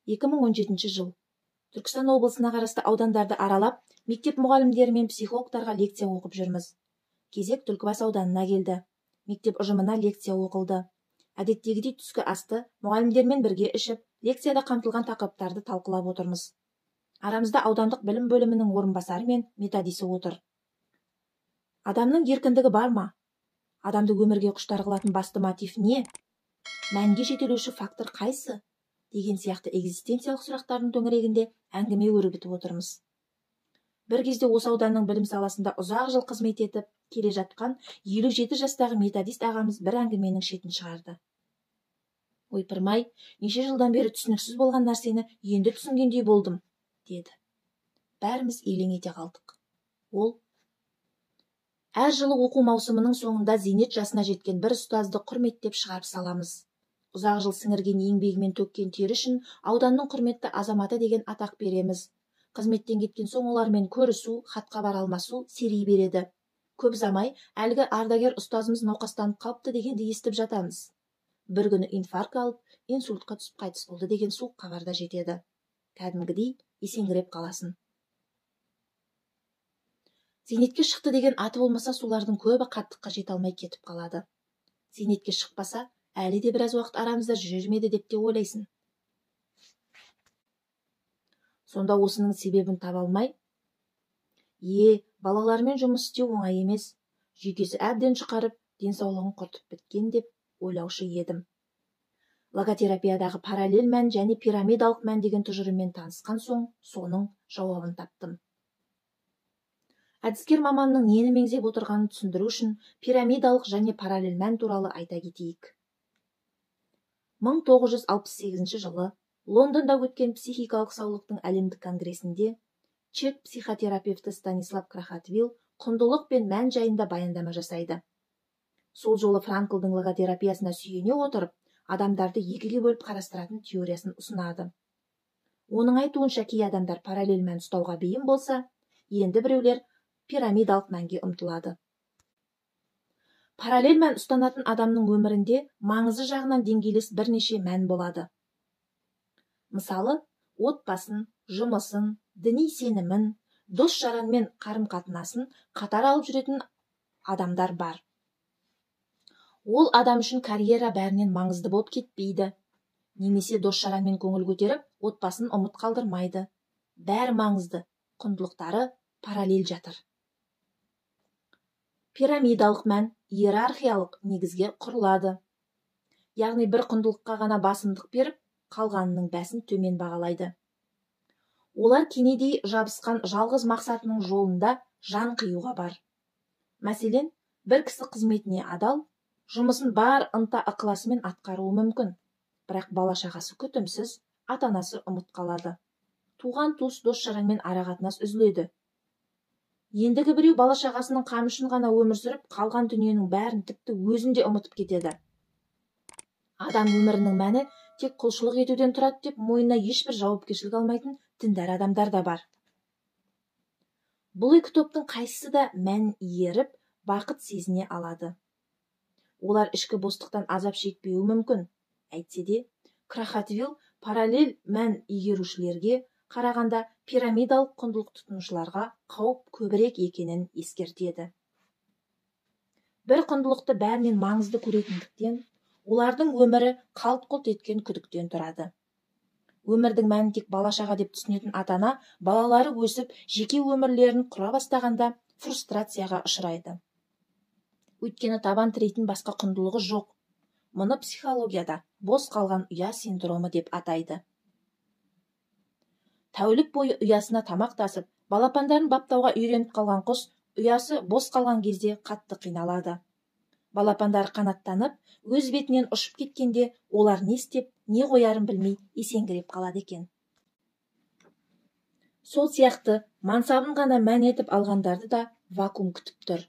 2017 жыл. Түркістан облысына қарасты аудандарды аралап, мектеп мұғалімдері мен психологтарға лекция оқып жүрміз. Кезек Түлкібас ауданына келді. Мектеп ұжымына лекция оқылды. Әдеттегідей түскі асты мұғалімдермен бірге ішіп, лекцияда қамтылған тақырыптарды талқылап отырмыз. Арамызда аудандық білім бөлімінің орынбасары мен методисі отыр. Адамның еркіндігі бар ма? Адамды өмірге құштар қылатын басты мотив не? Мәнге жетелеуші фактор қайсы? Деген сияқты экзистенциялық сұрақтардың төңірегінде әңгіме өрбітіп отырмыз. Бір кезде осы ауданның білім саласында ұзақ жыл қызмет етіп келе жатқан 57 жастағы методист ағамыз бір әңгіменің шетін шығарды. Ойпырмай, неше жылдан бері түсініксіз болған нәрсені енді түсінгендей болдым, деді. Бәріміз елең ете қалдық. Ол: әр жылы оқу маусымының соңында зейнет жасына жеткен бір ұстазды құрметтеп шығарып саламыз. Ұзақ жыл сіңірген еңбегімен төккен тері үшін ауданның құрметті азаматы деген атақ береміз. Қызметтен кеткен соң олармен көрісу, хат-хабар алмасу сирей береді. Көп замай әлгі ардагер ұстазымыз науқастанып қалыпты дегенді естіп жатамыз. Бір күні инфаркт алып, инсультқа түсіп қайтыс болды деген суық хабар да жетеді. Кәдімгідей есеңгіреп қаласың. Зейнетке шықты деген аты болмаса, солардың көбі қаттыққа жете алмай кетіп қалады. Зейнетке шықпаса, әлі де біраз уақыт арамызда жүрер ме еді деп те ойлайсың. Сонда осының себебін таба алмай, балалармен жұмыс істеу оңай емес, жүйкесі әбден жұқарып, денсаулығын құртып біткен деп ойлаушы едім. Логотерапиядағы параллель мән және пирамидалық мән деген тұжырыммен танысқан соң, соның жауабын таптым. Әдіскер маманның нені меңзеп отырғанын түсіндіру үшін пирамидалық және параллель мән туралы айта кетейік. 1968 жылы Лондонда өткен психикалық саулықтың әлемдік конгресінде чек психотерапевті Станислав Крахатвилл құндылық пен мән жайында баяндама жасайды. Сол жолы Франклдың логотерапиясына сүйене отырып, адамдарды екіге бөліп қарастыратын теориясын ұсынады. Оның айтуынша, кей адамдар параллель мән ұстауға бейім болса, енді біреулер пирамидалық мәнге ұмтылады. Параллель мән ұстанатын адамның өмірінде маңызы жағынан деңгейлес бірнеше мән болады. Мысалы, отбасын, жұмысын, діни сенімін, дос-жаранмен қарым-қатынасын қатар алып жүретін адамдар бар. Ол адам үшін карьера бәрінен маңызды болып кетпейді. Немесе дос-жаранмен көңіл көтеріп, отбасын ұмыт қалдырмайды. Бәрі маңызды, құндылықтары параллель жатыр. Пирамидалық мән иерархиялық негізге құрылады. Яғни бір құндылыққа ғана басымдық беріп, қалғанының бәсін төмен бағалайды. Олар кенедей жабысқан жалғыз мақсатының жолында жан қиюға бар. Мәселен, бір кісі қызметіне адал, жұмысын бар ынта-ықыласымен атқаруы мүмкін. Бірақ бала-шағасы күтімсіз, ата-анасы ұмыт қалады. Туған-туыс дос-жаранмен арақатынас үзіледі. Ендігі біреу бала-шағасының қамы үшін ғана өмір сүріп, қалған дүниенің бәрін тіпті өзін де ұмытып кетеді. Адам өмірінің мәні тек құлшылық етуден тұрады деп мойнына ешбір жауапкершілік алмайтын діндар адамдар да бар. Бұл екі топтың қайсысы да мән иеріп, бақыт сезіне алады. Олар ішкі бостықтан азап шекпеуі мүмкін. Әйтсе де, Крахатвилл параллель мән игерушілерге қарағанда пирамидалық құндылық тұтынушыларға қауіп көбірек екенін ескертеді. Бір құндылықты бәрінен маңызды көретіндіктен, олардың өмірі қалт-құлт еткен күдіктен тұрады. Өмірдің мәнін тек бала-шаға деп түсінетін ата-ана, балалары өсіп, жеке өмірлерін құра бастағанда фрустрацияға ұшырайды. Өйткені табан тірейтін басқа құндылығы жоқ. Мұны психологияда бос қалған ұя синдромы деп атайды. Тәулік бойы ұясына тамақ тасып, балапандарын баптауға үйреніп қалған құс, ұясы бос қалған кезде қатты қиналады. Балапандар қанаттанып, өз бетінен ұшып кеткенде, олар не істеп, не қоярын білмей есеңгіреп қалады екен. Сол сияқты, мансабын ғана мән етіп алғандарды да вакуум күтіп тұр.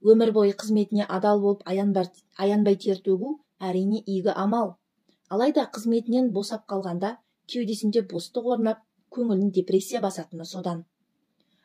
Өмір бойы қызметіне адал болып аянбай тер төгу әрине игі амал. Алайда қызметінен босап қалғанда кеудесінде бостық орнап, көңілін депрессия басатыны содан.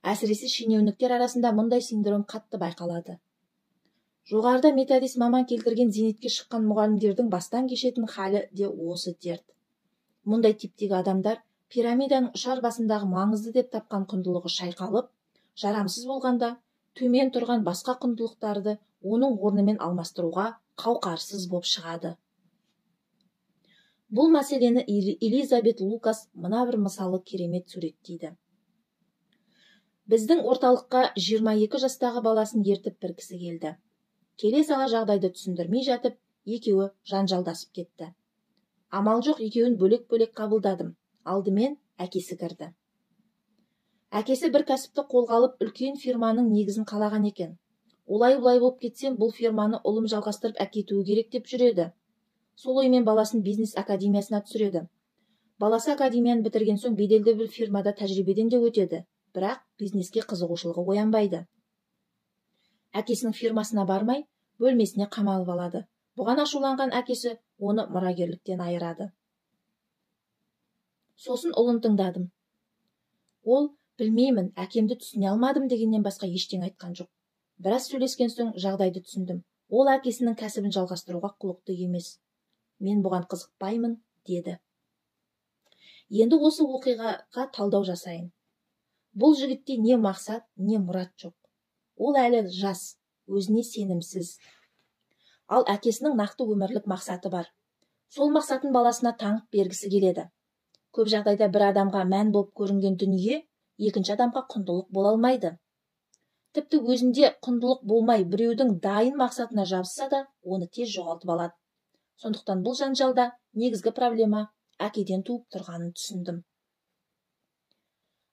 Әсіресе шенеуніктер арасында мұндай синдром қатты байқалады. Жоғарыда методист маман келтірген зейнетке шыққан мұғалімдердің бастан кешетін халі де осы дерт. Мұндай типтегі адамдар пирамиданың ұшар басындағы маңызды деп тапқан құндылығы шайқалып, жарамсыз болғанда төмен тұрған басқа құндылықтарды оның орнымен алмастыруға қауқарсыз боп шығады. Бұл мәселені Элизабет Лукас мына бір мысалы керемет суреттейді. Біздің орталыққа 22 жастағы баласын ертіп бір кісі келді. Келе сала жағдайды түсіндірмей жатып, екеуі жанжалдасып кетті. Амал жоқ, екеуін бөлек-бөлек қабылдадым. Алдымен әкесі кірді. Әкесі бір кәсіпті қолға алып, үлкен фирманың негізін қалаған екен. Олай-бұлай болып кетсем, бұл фирманы ұлым жалғастырып әкетуі керек деп жүреді. Сол оймен баласын бизнес академиясына түсіреді. Баласы академияны бітірген соң беделді бір фирмада тәжірибеден де өтеді, бірақ бизнеске қызығушылығы оянбайды. Әкесінің фирмасына бармай, бөлмесіне қамалып алады. Бұған ашуланған әкесі оны мұрагерліктен айырады. Сосын ұлын тыңдадым. Ол, білмеймін, әкемді түсіне алмадым дегеннен басқа ештеңе айтқан жоқ. Біраз сөйлескен соң жағдайды түсіндім. Ол әкесінің кәсібін жалғастыруға құлықты емес. Мен бұған қызықпаймын, деді. Енді осы оқиғаға талдау жасайын. Бұл жігітте не мақсат, не мұрат жоқ. Ол әлі жас, өзіне сенімсіз. Ал әкесінің нақты өмірлік мақсаты бар. Сол мақсатын баласына таңып бергісі келеді. Көп жағдайда бір адамға мән болып көрінген дүние екінші адамға құндылық бола алмайды. Тіпті өзінде құндылық болмай біреудің дайын мақсатына жабысса да, оны тез жоғалтып алады. Сондықтан бұл жанжалда негізгі проблема әкеден туып тұрғанын түсіндім.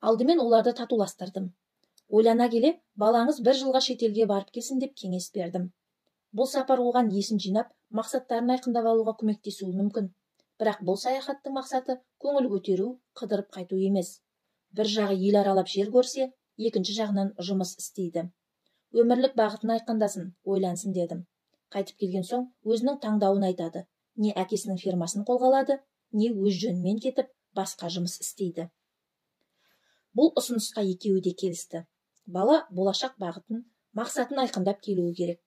Алдымен оларды татуластырдым. Ойлана келе, балаңыз бір жылға шетелге барып келсін деп кеңес бердім. Бұл сапар оған есін жинап, мақсаттарын айқындап алуға көмектесуі мүмкін. Бірақ бұл саяхаттың мақсаты көңіл көтеру, қыдырып қайту емес. Бір жағы ел аралап жер көрсе, екінші жағынан жұмыс істейді. Өмірлік бағытын айқындасын, ойлансын дедім. Қайтып келген соң өзінің таңдауын айтады. Не әкесінің фирмасын қолға алады, не өз жөнмен кетіп, басқа жұмыс істейді. Бұл ұсынысқа екеуі де келісті. Бала болашақ бағытын, мақсатын айқындап келуі керек.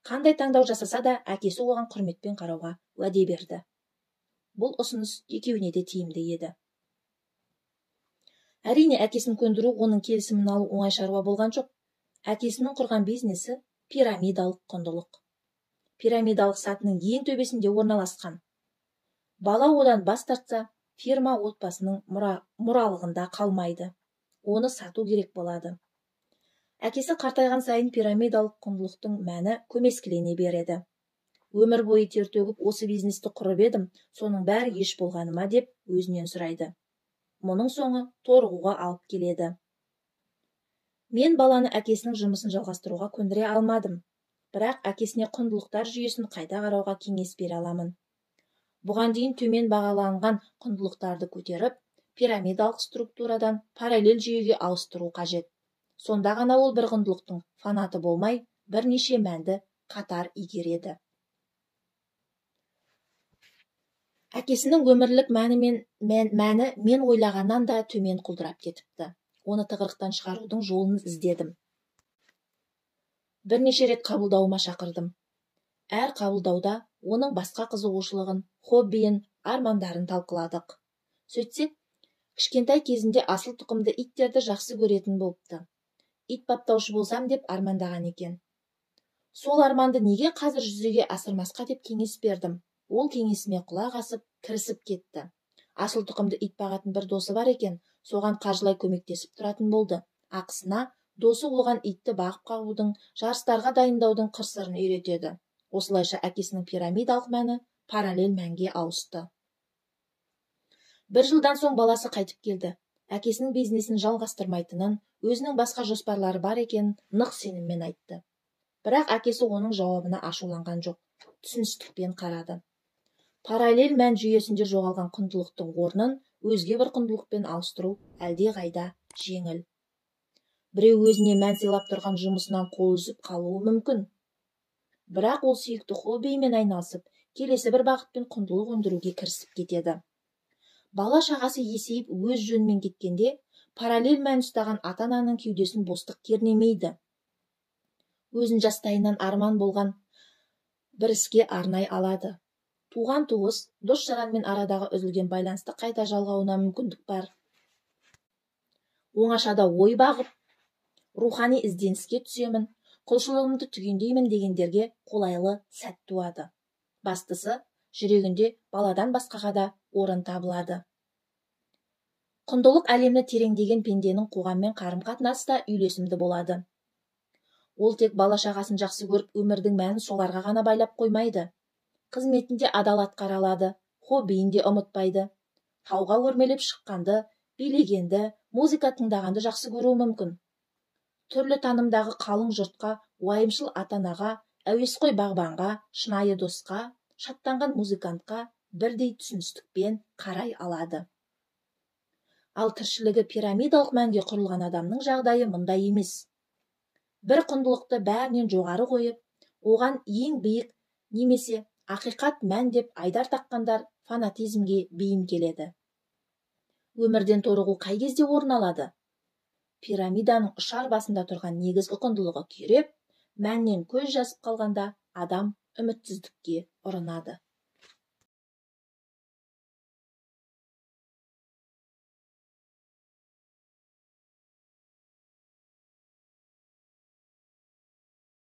Қандай таңдау жасаса да, әкесі оған құрметпен қарауға уәде берді. Бұл ұсыныс екеуіне де тиімді еді. Әрине, әкесін көндіру, оның келісімін алу оңай шаруа болған жоқ. Әкесінің құрған бизнесі пирамидалық құндылық. Пирамидалық сатының ең төбесінде орналасқан. Бала одан бас тартса, фирма отбасының мұралығында қалмайды. Оны сату керек болады. Әкесі қартайған сайын пирамидалық құндылықтың мәні көмескілене береді. Өмір бойы тер төгіп осы бизнесті құрып едім, соның бәрі еш болғаны ма деп өзінен сұрайды. Мұның соңы торығуға алып келеді. Мен баланы әкесінің жұмысын жалғастыруға көндіре алмадым. Бірақ әкесіне құндылықтар жүйесін қайта қарауға кеңес бере аламын. Бұған дейін төмен бағаланған құндылықтарды көтеріп, пирамидалық структурадан параллель жүйеге ауыстыру қажет. Сонда ғана ол бір құндылықтың фанаты болмай, бірнеше мәнді қатар игереді. Әкесінің өмірлік мәні мен ойлағаннан да төмен құлдырап кетіпті. Оны тығырықтан шығарудың жолын іздедім. Бірнеше рет қабылдауыма шақырдым. Әр қабылдауда оның басқа қызығушылығын, хоббиін, армандарын талқыладық. Сөйтсек, кішкентай кезінде асыл тұқымды иттерді жақсы көретін болыпты. Ит баптаушы болсам деп армандаған екен. Сол арманды неге қазір жүзеге асырмасқа деп кеңес бердім. Ол кеңесіме құлақ асып, кірісіп кетті. Асыл тұқымды ит бағатын бір досы бар екен, соған қаржылай көмектесіп тұратын болды. Ақысына досы оған итті бағып қағудың, жарыстарға дайындаудың қыр-сырын үйретеді. Осылайша әкесінің пирамидалық мәні параллель мәнге ауысты. Бір жылдан соң баласы қайтып келді. Әкесінің бизнесін жалғастырмайтынын, өзінің басқа жоспарлары бар екенін нық сеніммен айтты. Бірақ әкесі оның жауабына ашуланған жоқ, түсіністікпен қарады. Параллель мән жүйесінде жоғалған құндылықтың орнын өзге бір құндылықпен ауыстыру әлде қайда жеңіл. Біреу өзіне мән сыйлап тұрған жұмысынан қол үзіп қалуы мүмкін. Бірақ ол сүйікті хоббиімен айналысып, келесі бір бағытпен құндылық өндіруге кірісіп кетеді. Бала шағасы есейіп өз жөнмен кеткенде, параллель мән ұстаған ата-ананың кеудесін бостық кернемейді. Өзін жастайынан арман болған бір іске арнай алады. туған туыс, дос-жаранмен арадағы үзілген байланысты қайта жалғауына мүмкіндік бар. Оңашада ой бағып, рухани ізденіске түсемін, құлшылығымды түгендеймін дегендерге қолайлы сәт туады. Бастысы, жүрегінде баладан басқаға да орын табылады. Құндылық әлемді тереңдеген пенденің қоғаммен қарым-қатынаста үйлесімді болады. Ол тек бала-шағасын жақсы көріп, өмірдің мәнін соларға ғана байлап қоймайды. Қызметінде адал атқара алады, хоббиін де ұмытпайды. Тауға өрмелеп шыққанды, билегенді, музыка тыңдағанды жақсы көруі мүмкін. Түрлі танымдағы қалың жұртқа, уайымшыл ата-анаға, әуесқой бағбанға, шынайы досқа, шаттанған музыкантқа бірдей түсіністікпен қарай алады. Ал тіршілігі пирамидалық мәнге құрылған адамның жағдайы мұндай емес. Бір құндылықты бәрінен жоғары қойып, оған ең биік немесе ақиқат мән деп айдар таққандар фанатизмге бейім келеді. Өмірден торығу қай кезде орын алады? Пирамиданың ұшар басында тұрған негізгі құндылығы күйреп, мәннен көз жазып қалғанда адам үмітсіздікке ұрынады.